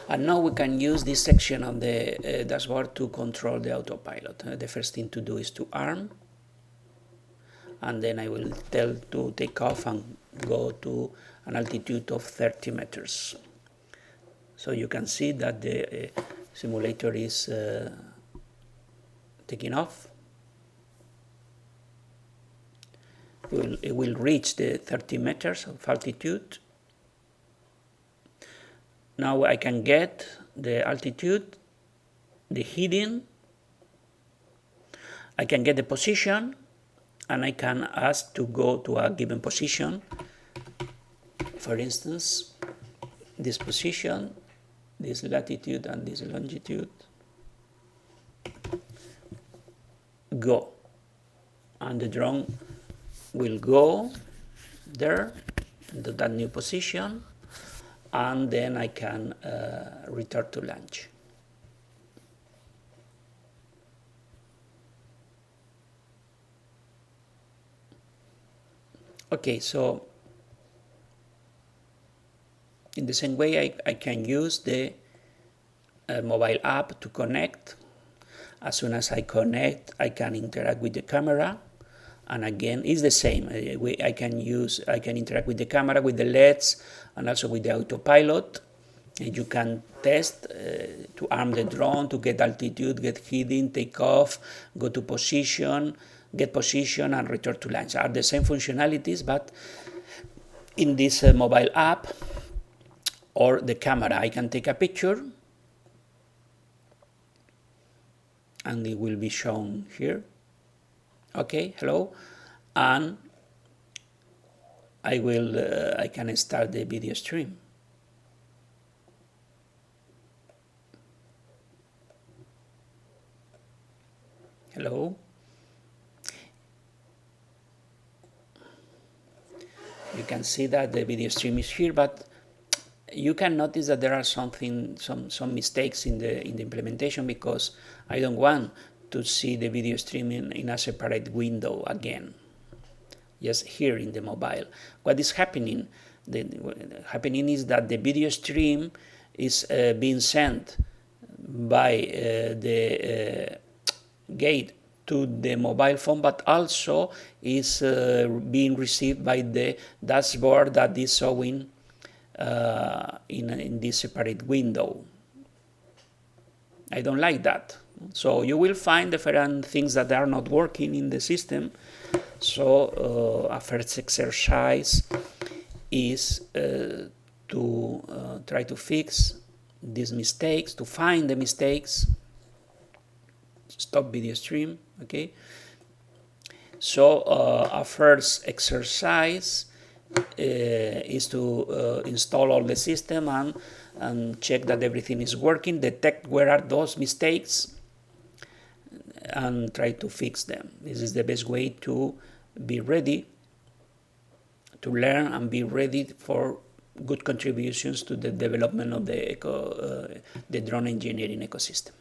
And now we can use this section of the dashboard to control the autopilot. The first thing to do is to arm, and then I will tell to take off and go to an altitude of 30 meters. So you can see that the simulator is taking off. It will reach the 30 meters of altitude. Now I can get the altitude, the heading, I can get the position, and I can ask to go to a given position. For instance, this position, this latitude and this longitude. Go. And the drone will go there into that new position, and then I can return to launch. Okay, so in the same way I can use the mobile app to connect. As soon as I connect, I can interact with the camera, and again it's the same. I can interact with the camera, with the LEDs, and also with the autopilot. And you can test to arm the drone, to get altitude, get heading, take off, go to position, get position, and return to launch. Are the same functionalities, but in this mobile app or the camera, I can take a picture, and it will be shown here. Okay, hello, and I can start the video stream. Hello. You can see that the video stream is here, but you can notice that there are some mistakes in the implementation, because I don't want to see the video stream in a separate window again, just here in the mobile. What is happening? Happening is that the video stream is being sent by the gate to the mobile phone, but also is being received by the dashboard that is showing in this separate window. I don't like that. So you will find different things that are not working in the system. So a first exercise is to try to fix these mistakes, to find the mistakes. Stop video stream. Okay. So a first exercise is to install all the system and check that everything is working, detect where are those mistakes, and try to fix them. This is the best way to be ready to learn and be ready for good contributions to the development of the drone engineering ecosystem.